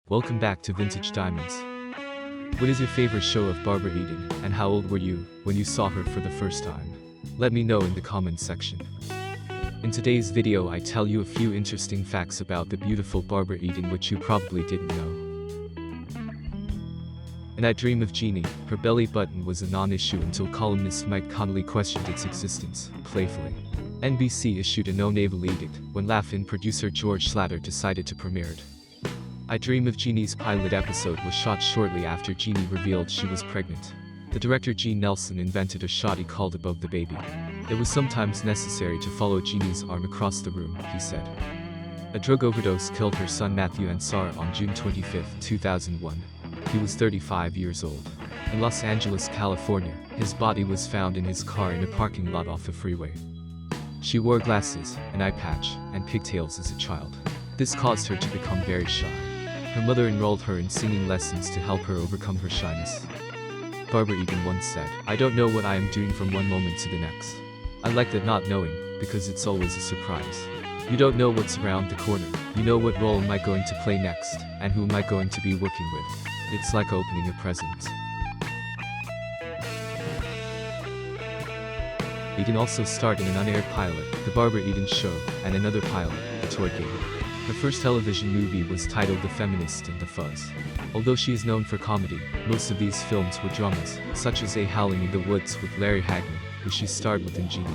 Welcome back to Vintage Diamonds. What is your favorite show of Barbara Eden, and how old were you when you saw her for the first time? Let me know in the comments section. In today's video I tell you a few interesting facts about the beautiful Barbara Eden which you probably didn't know. In I Dream of Jeannie, her belly button was a non-issue until columnist Mike Connolly questioned its existence, playfully. NBC issued a no-navel edict when Laugh-In producer George Slatter decided to premiere it. I Dream of Jeannie's pilot episode was shot shortly after Jeannie revealed she was pregnant. The director Gene Nelson invented a shot he called Above the Baby. It was sometimes necessary to follow Jeannie's arm across the room, he said. A drug overdose killed her son Matthew Ansara on June 25, 2001. He was 35 years old. In Los Angeles, California, his body was found in his car in a parking lot off the freeway. She wore glasses, an eye patch, and pigtails as a child. This caused her to become very shy. Her mother enrolled her in singing lessons to help her overcome her shyness. Barbara Eden once said, "I don't know what I am doing from one moment to the next. I like that not knowing, because it's always a surprise. You don't know what's around the corner. You know what role am I going to play next, and who am I going to be working with. It's like opening a present." Eden also starred in an unaired pilot, The Barbara Eden Show, and another pilot, The Toy Game. Her first television movie was titled The Feminist and the Fuzz. Although she is known for comedy, most of these films were dramas, such as A Howling in the Woods with Larry Hagman, who she starred with in Jeannie.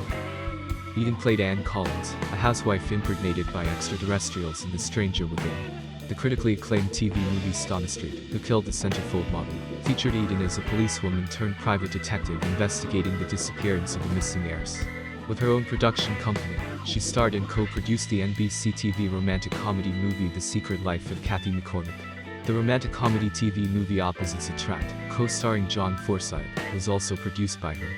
Eden played Ann Collins, a housewife impregnated by extraterrestrials in The Stranger Within. The critically acclaimed TV movie Stonestreet, Who Killed the Centerfold Model, featured Eden as a policewoman turned private detective investigating the disappearance of a missing heiress. With her own production company, she starred and co-produced the NBC TV romantic comedy movie The Secret Life of Kathy McCormick. The romantic comedy TV movie Opposites Attract, co-starring John Forsythe, was also produced by her.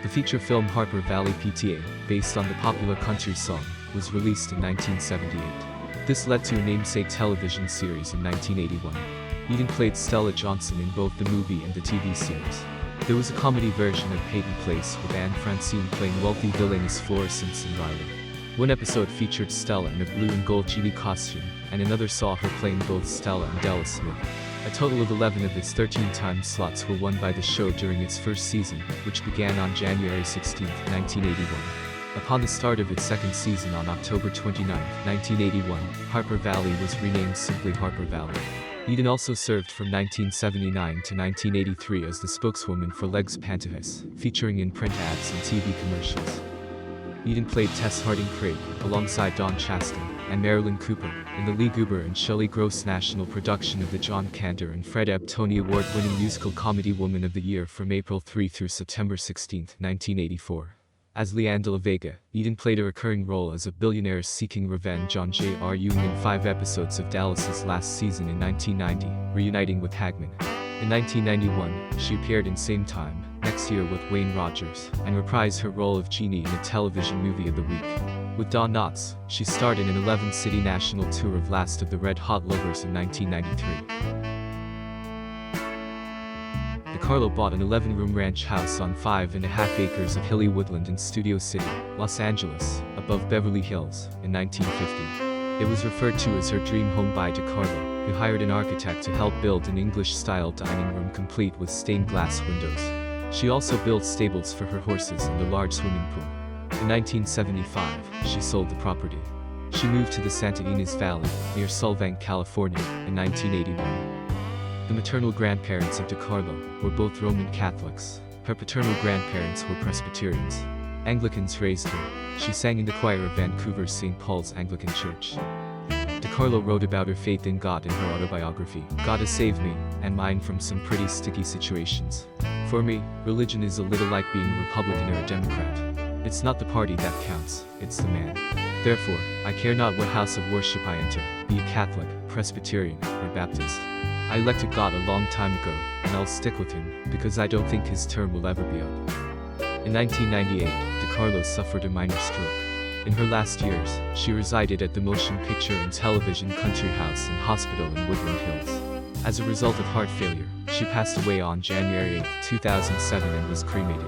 The feature film Harper Valley P.T.A., based on the popular country song, was released in 1978. This led to a namesake television series in 1981. Eden played Stella Johnson in both the movie and the TV series. There was a comedy version of Peyton Place with Anne Francine playing wealthy villainess Flora Simpson Riley. One episode featured Stella in a blue and gold genie costume, and another saw her playing both Stella and Della Smith. A total of 11 of its 13 time slots were won by the show during its first season, which began on January 16, 1981. Upon the start of its second season on October 29, 1981, Harper Valley was renamed simply Harper Valley. Eden also served from 1979 to 1983 as the spokeswoman for Legs Pantyhose, featuring in print ads and TV commercials. Eden played Tess Harding Craig, alongside Dawn Chaston, and Marilyn Cooper, in the Lee Goober and Shelley Gross national production of the John Kander and Fred Ebb Tony Award-winning musical Comedy Woman of the Year from April 3 through September 16, 1984. As Leanne de la Vega, Eden played a recurring role as a billionaire seeking revenge on J.R. Ewing in 5 episodes of Dallas's last season in 1990, reuniting with Hagman. In 1991, she appeared in Same Time, Next Year with Wayne Rogers, and reprised her role of Jeannie in a television movie of the week. With Don Knotts, she starred in an 11-city national tour of Last of the Red Hot Lovers in 1993. DeCarlo bought an 11-room ranch house on 5.5 acres of hilly woodland in Studio City, Los Angeles, above Beverly Hills, in 1950. It was referred to as her dream home by DeCarlo, who hired an architect to help build an English-style dining room complete with stained glass windows. She also built stables for her horses and a large swimming pool. In 1975, she sold the property. She moved to the Santa Ynez Valley, near Solvang, California, in 1981. The maternal grandparents of DeCarlo were both Roman Catholics. Her paternal grandparents were Presbyterians. Anglicans raised her. She sang in the choir of Vancouver's St. Paul's Anglican Church. DeCarlo wrote about her faith in God in her autobiography, God Has Saved Me, and Mine from Some Pretty Sticky Situations. For me, religion is a little like being a Republican or a Democrat. It's not the party that counts, it's the man. Therefore, I care not what house of worship I enter, be it Catholic, Presbyterian, or Baptist. I elected God a long time ago, and I'll stick with him, because I don't think his term will ever be up. In 1998, DeCarlo suffered a minor stroke. In her last years, she resided at the Motion Picture and Television Country House and Hospital in Woodland Hills. As a result of heart failure, she passed away on January 8, 2007 and was cremated.